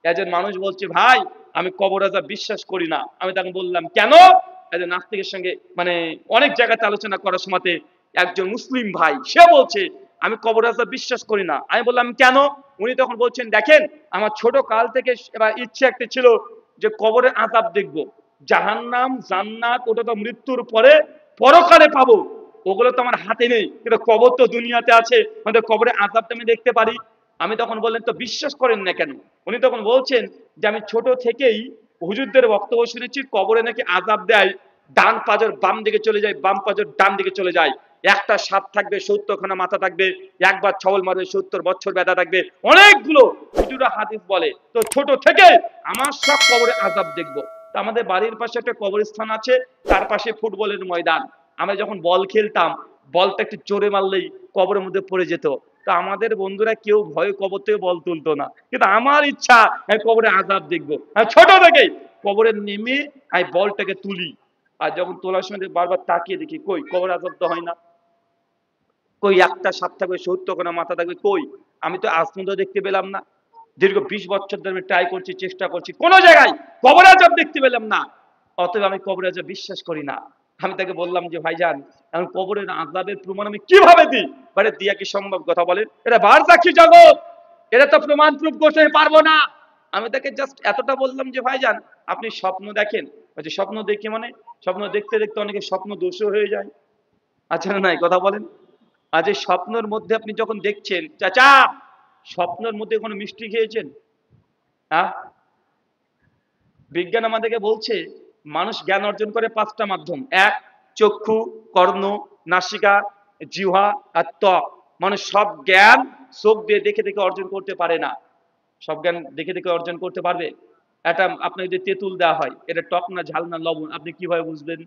একজন মানুষ বলছে, ভাই আমি কবর আযাব বিশ্বাস করি না। আমি তাকে বললাম কেন? একজন নাস্তিকের সঙ্গে মানে অনেক জায়গাতে আলোচনা করার সময়তে একজন মুসলিম ভাই সে বলছে আমি কবর আযাব বিশ্বাস করি না। আমি বললাম কেন? উনি তখন বলছেন, দেখেন আমার ছোট কাল থেকে এবার ইচ্ছে একটা ছিল যে কবরের আযাব দেখব, জাহান্নাম জান্নাত ওটা তো মৃত্যুর পরে পরকালে পাবো, ওগুলো তো আমার হাতে নেই, কিন্তু কবর তো দুনিয়াতে আছে, আমাদের কবরের আযাবটা আমি দেখতে পারি। আমি তখন বললেন তো বিশ্বাস করেন না কেন? উনি তখন বলছেন যে আমি ছোট থেকেই হুজুরদের বক্তব্য শুনেছি কবরে নাকি আযাব দেয়, ডান পাজর বাম দিকে চলে যায়, বাম পাজর ডান দিকে চলে যায়, একটা সাপ থাকবে 70খানা মাথা থাকবে, একবার ছবল মারবে 70 বছর ব্যথা থাকবে, অনেকগুলো হুজুরা হাদিস বলে। তো ছোট থেকে আমার সব কবরে আযাব দেখবো। তো আমাদের বাড়ির পাশে একটা কবরস্থান আছে, তার পাশে ফুটবলের ময়দান। আমরা যখন বল খেলতাম, বলটা একটু জোরে মারলেই কবরের মধ্যে পড়ে যেত। তো আমাদের বন্ধুরা কেউ ভয়ে কবর থেকে বল তুলতো না, কিন্তু আমার ইচ্ছা আমি কবরে আযাব দেখবো। আমি ছোট থেকেই কবরে নেমে আমি বলটাকে তুলি, আর যখন তোলার সময় বারবার তাকিয়ে দেখি কই কবর আযাব তো হয় না, কই একটা সাপ থাকবে 70খানা মাথা থাকবে, কই? আমি তো আজ পর্যন্ত দেখতে পেলাম না। দীর্ঘ 20 বছর ধরে আমি ট্রাই করছি, চেষ্টা করছি, কোন জায়গায় কবর আযাব দেখতে পেলাম না। অতএব আমি কবর আযাব বিশ্বাস করি না। আমি তাকে বললাম যে ভাইজান আমি কবরের আযাবের প্রমাণ আমি কিভাবে দিই? মানে দিয়া কি সম্ভব? কথা বলেন, এটা বারজাখি জগৎ, এটা তো প্রমাণ প্রুফ করতে পারবো না। আমি তাকে জাস্ট এতটা বললাম যে ভাইজান আপনি স্বপ্ন দেখেন? বলছে স্বপ্ন দেখি মানে? স্বপ্ন দেখতে দেখতে অনেকে স্বপ্ন দোষও হয়ে যায়। আচ্ছা না নাই? কথা বলেন। আজ এই স্বপ্নের মধ্যে আপনি যখন দেখছেন, চাচা স্বপ্নের মধ্যে কোনো মিষ্টি খেয়েছেন? হ্যাঁ, বিজ্ঞান আমাদেরকে বলছে মানুষ জ্ঞান অর্জন করে 5টা মাধ্যম। এক, চক্ষু, কর্ণ, নাসিকা, জিহ্বা আর ত্বক। মানুষ সব জ্ঞান চোখ দিয়ে দেখে দেখে অর্জন করতে পারে না। সব জ্ঞান দেখে দেখে অর্জন করতে পারবে? এটা আপনাকে যদি তেঁতুল দেওয়া হয়, এটা টক না ঝাল না লবণ, আপনি কিভাবে বুঝবেন?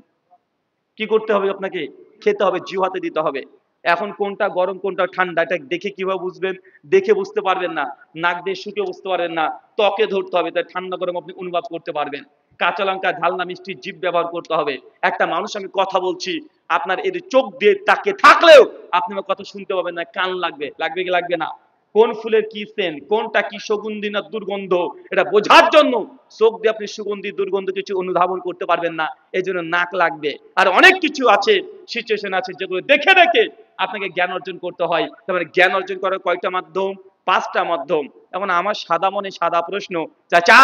কি করতে হবে আপনাকে? খেতে হবে, জিহ্বাতে দিতে হবে। এখন কোনটা গরম কোনটা ঠান্ডা এটা দেখে কিভাবে বুঝবেন? দেখে বুঝতে পারবেন না, নাক দিয়ে শুকে বুঝতে পারবেন না, ত্বকে ধরতে হবে, তাই ঠান্ডা গরম আপনি অনুভব করতে পারবেন। কাঁচা লঙ্কা ঝাল না মিষ্টি জিভ ব্যবহার করতে হবে। একটা মানুষ আমি কথা বলছি, আপনার এই চোখ দিয়ে তাকে থাকলেও আপনি আমার কথা শুনতে পাবেন না, কান লাগবে, লাগবে কি লাগবে না? কোন ফুলের কি সেন্ট, কোনটা কি সুগন্ধি না দুর্গন্ধ, এটা বোঝার জন্য চোখ দিয়ে আপনি সুগন্ধি দুর্গন্ধ কিছু অনুধাবন করতে পারবেন না, এই জন্য নাক লাগবে। আর অনেক কিছু আছে, সিচুয়েশন আছে যেগুলো দেখে দেখে আপনাকে জ্ঞান অর্জন করতে হয়। তারপরে জ্ঞান অর্জন করার কয়টা মাধ্যম? 5টা মাধ্যম। এখন আমার সাদা মনে সাদা প্রশ্ন, চাচা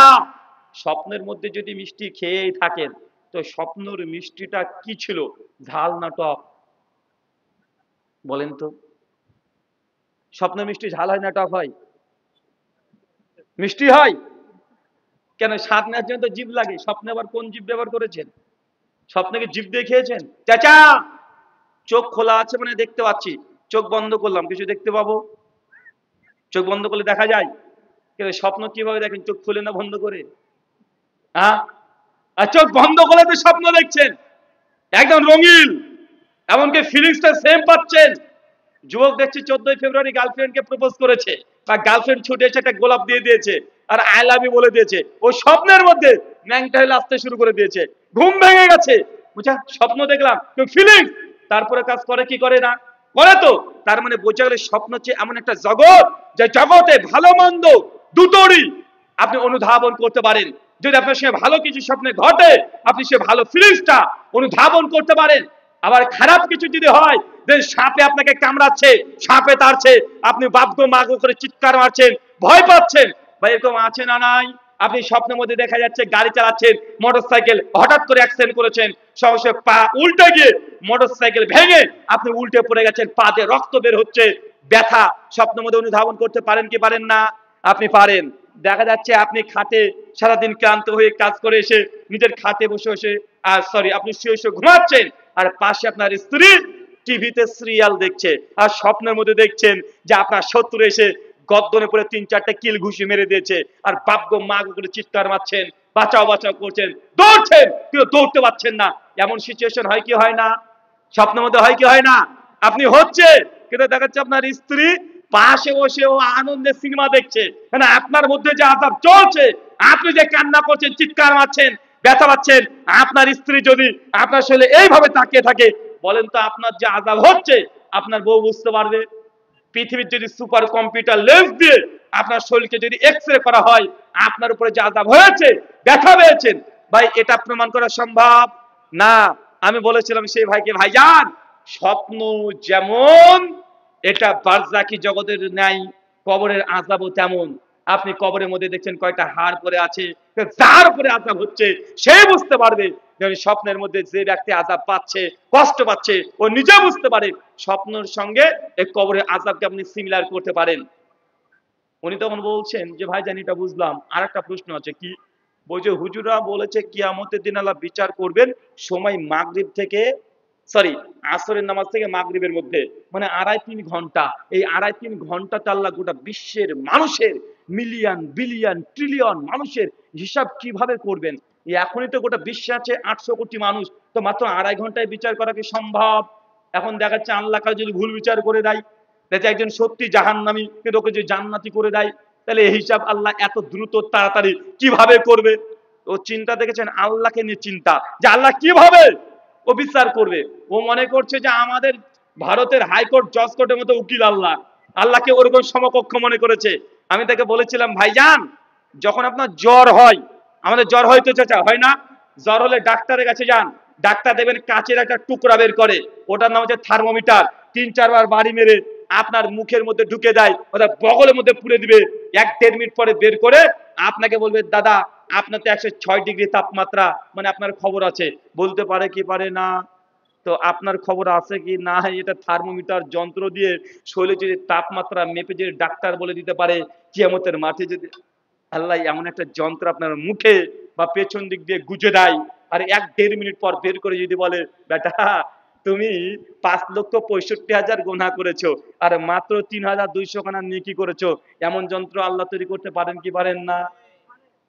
স্বপ্নের মধ্যে যদি মিষ্টি খেয়েই থাকেন, তো স্বপ্নের মিষ্টিটা কি ছিল, ঝাল না টক? বলেন তো। স্বপ্নের মিষ্টি ঝাল হয় না টক হয়? মিষ্টি হয়। কেন? স্বাদ নেওয়ার জন্য তো জিভ লাগে। স্বপ্নে আবার কোন জিভ ব্যবহার করেছেন? স্বপ্নে কি জিভ দিয়ে খেয়েছেন? চাচা চোখ খোলা আছে মানে দেখতে পাচ্ছি, চোখ বন্ধ করলাম কিছু দেখতে পাবো? চোখ বন্ধ করলে দেখা যায়? কিন্তু স্বপ্ন কিভাবে দেখেন? চোখ খুলে না বন্ধ করে? হ্যাঁ, আর চোখ বন্ধ করে তো স্বপ্ন দেখছেন, একদম রঙিন, এমনকি ফিলিংসটা সেম পাচ্ছেন। যুবক দেখছি 14ই ফেব্রুয়ারি গার্লফ্রেন্ডকে প্রপোজ করেছে, বা গার্লফ্রেন্ড ছুটে এসে একটা গোলাপ দিয়ে দিয়েছে আর আই লাভ ইউ বলে দিয়েছে, ও স্বপ্নের মধ্যে ন্যাংটা হলে আসতে শুরু করে দিয়েছে, ঘুম ভেঙে গেছে, বুঝা স্বপ্ন দেখলাম, ফিলিংস তারপরে কাজ করে কি করে না? করে তো। তার মানে বোঝা গেলে স্বপ্ন হচ্ছে এমন একটা জগৎ, যে জগতে ভালো মন্দ দুটোরই আপনি অনুধাবন করতে পারেন। যদি আপনার সঙ্গে ভালো কিছু স্বপ্নে ঘটে, আপনি সে ভালো ফিলিংসটা অনুধাবন করতে পারেন। আবার খারাপ কিছু যদি হয়, যে সাপে আপনাকে কামড়াচ্ছে, সাপে তাড়ছে, আপনি বাপগো মাগো করে চিৎকার মারছেন, ভয় পাচ্ছেন, বা এরকম আছে না নাই? আপনি স্বপ্নের মধ্যে দেখা যাচ্ছে গাড়ি চালাচ্ছেন, মোটরসাইকেল, হঠাৎ করে অ্যাক্সিডেন্ট করেছেন, সঙ্গে পা উল্টে গিয়ে মোটরসাইকেল ভেঙে আপনি উল্টে পড়ে গেছেন, পা দিয়ে রক্ত বের হচ্ছে, ব্যথা স্বপ্নের মধ্যে অনুধাবন করতে পারেন কি পারেন না? আপনি পারেন। দেখা যাচ্ছে আপনি খাটে সারাদিন ক্লান্ত হয়ে কাজ করে এসে নিজের খাটে বসে বসে সরি আপনি শুয়ে শুয়ে ঘুমাচ্ছেন, আর পাশে আপনার স্ত্রী টিভিতে সিরিয়াল দেখছে, আর স্বপ্নের মধ্যে দেখছেন যে আপনার শত্রু এসে গর্দনে পড়ে 3-4টা কিল ঘুষি মেরে দিয়েছে, আর বাপ গো মা গো করে চিৎকার মারছেন, বাঁচাও বাঁচাও করছেন, দৌড়ছেন কিন্তু দৌড়তে পারছেন না। এমন সিচুয়েশন হয় কি হয় না? স্বপ্নের মধ্যে হয় কি হয় না? আপনি হচ্ছে, কিন্তু দেখা যাচ্ছে আপনার স্ত্রী পাশে বসে ও আনন্দের সিনেমা দেখছে, মানে আপনার মধ্যে যে আযাব চলছে, আপনি যে কান্না করছেন, চিৎকার মারছেন, ব্যথা পাচ্ছেন, আপনার স্ত্রী যদি আপনার শরীরে এইভাবে তাকিয়ে থাকে, বলেন তো আপনার যে আযাব হচ্ছে আপনার বউ বুঝতে পারবে? পৃথিবীর যদি সুপার কম্পিউটার লেন্স দিয়ে আপনার শরীরকে যদি এক্সরে করা হয়, আপনার উপরে যে আযাব হয়েছে, ব্যথা পেয়েছেন, ভাই এটা প্রমাণ করা সম্ভব না। আমি বলেছিলাম সেই ভাইকে, ভাইজান স্বপ্ন যেমন এটা বারজাকি জগতের ন্যায়, কবরের আযাবও তেমন। আপনি কবরের মধ্যে দেখছেন কয়টা হাড় পড়ে আছে, যার উপরে আযাব হচ্ছে সে বুঝতে পারবে। স্বপ্নের মধ্যে যে ব্যক্তি আযাব পাচ্ছে, কষ্ট পাচ্ছে, ও নিজে বুঝতে পারে। স্বপ্নের সঙ্গে এই কবরের আযাবকে আপনি সিমিলার করতে পারেন। উনি তখন বলছেন যে ভাইজান এটা বুঝলাম, আর একটা প্রশ্ন আছে। কি বলছে? হুজুরা বলেছে কিয়ামতের দিন আল্লাহ বিচার করবেন সময় মাগরিব থেকে, সরি আসরের নামাজ থেকে মাগরিবের মধ্যে, মানে 2.5-3 ঘন্টা। এই 2.5-3 ঘন্টাতে আল্লাহ গোটা বিশ্বের মানুষের মিলিয়ন বিলিয়ন ট্রিলিয়ন মানুষের হিসাব কিভাবে করবেন? এখনই তো গোটা বিশ্বে আছে 800 কোটি মানুষ, তো মাত্র 2.5 ঘন্টায় বিচার করা কি সম্ভব? এখন দেখাচ্ছে আল্লাহ কাছে যদি ভুল বিচার করে দেয়, দেখে একজন সত্যি জাহান্নামী কিন্তু ওকে যদি জান্নাতি করে দেয়, তাহলে এই হিসাব আল্লাহ এত দ্রুত তাড়াতাড়ি কিভাবে করবে? ও চিন্তা দেখেছেন, আল্লাহকে নিয়ে চিন্তা যে আল্লাহ কিভাবে ও বিচার করবে। ও মনে করছে যে আমাদের ভারতের হাইকোর্ট জজ কোর্টের মতো উকিল আল্লাহ, আল্লাহকে ওরকম সমকক্ষ মনে করেছে। আমি তাকে বলেছিলাম, ভাইজান যখন আপনার জ্বর হয়, আমাদের জ্বর হয় তো চাচা, হয় না? জ্বর হলে ডাক্তারের কাছে যান, ডাক্তার দেখবেন কাচের একটা টুকরা বের করে, ওটার নাম হচ্ছে থার্মোমিটার। 3-4 বার বাড়ি মেরে আপনার মুখের মধ্যে ঢুকে দেয়, ওটা বগলের মধ্যে পুড়ে দিবে। 1-1.5 মিনিট পরে বের করে আপনাকে বলবে, দাদা আপনার তো 106 ডিগ্রি তাপমাত্রা, মানে আপনার খবর আছে। বলতে পারে কি পারে না? তো আপনার খবর আছে কি না, এটা থার্মোমিটার যন্ত্র দিয়ে শরীরে যদি তাপমাত্রা মেপে যদি ডাক্তার বলে দিতে পারে। কিয়ামতের মাঠে যদি আল্লাহ এমন একটা যন্ত্র আপনার মুখে বা পেছন দিক দিয়ে গুজে দেয়, আর 1-1.5 মিনিট পর বের করে যদি বলে, বেটা তুমি 5,65,000 গুনাহ করেছো আর মাত্র 3,200 খানা নেকি করেছো, এমন যন্ত্র আল্লাহ তৈরি করতে পারেন কি পারেন না?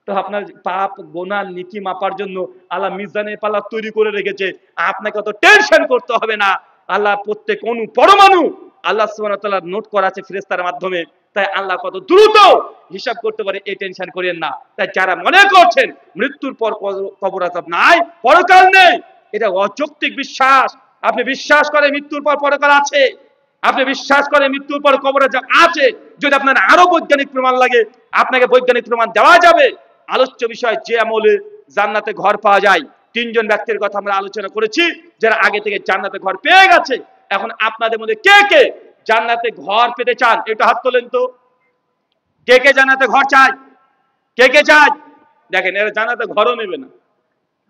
তো আপনার পাপ গোনা নেকি মাপার জন্য আল্লাহ মিজানের পাল্লা তৈরি করে রেখেছে। আপনাকে অত টেনশন করতে হবে না। আল্লাহ প্রত্যেক অনু পরমাণু আল্লাহ সুবহানাহু ওয়া তাআলা নোট করা আছে ফেরেশতার মাধ্যমে। তাই আল্লাহ কত দ্রুত হিসাব করতে পারে, এই টেনশন করেন না। তাই যারা মনে করছেন মৃত্যুর পর কবর আযাব নাই, পরকাল নেই, এটা অযৌক্তিক বিশ্বাস। আপনি বিশ্বাস করেন মৃত্যুর পর পরকাল আছে, আপনি বিশ্বাস করেন মৃত্যুর পর কবর আযাব আছে, যদি আপনার আরো বৈজ্ঞানিক প্রমাণ লাগে আপনাকে বৈজ্ঞানিক প্রমাণ দেওয়া যাবে। আলোচ্য বিষয় যে আমলে জান্নাতে ঘর পাওয়া যায়। 3 জন ব্যক্তির কথা আমরা আলোচনা করেছি যারা আগে থেকে জান্নাতে ঘর পেয়ে গেছে। এখন আপনাদের মধ্যে কে কে জান্নাতে ঘর পেতে চান? একটু হাত তোলেন তো। কে কে জান্নাতে ঘর চায়? কে কে চায়? দেখেন এরা জান্নাতে ঘরও নেবে না,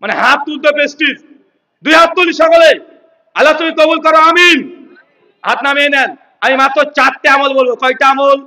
মানে হাত তুলতে প্রেস্টিজ। 2 হাত তুলি সকলে। আল্লাহ তুমি কবুল করো, আমিন। হাত নামিয়ে নেন। আমি মাত্র 4টে আমল বলবো। কয়টা আমল?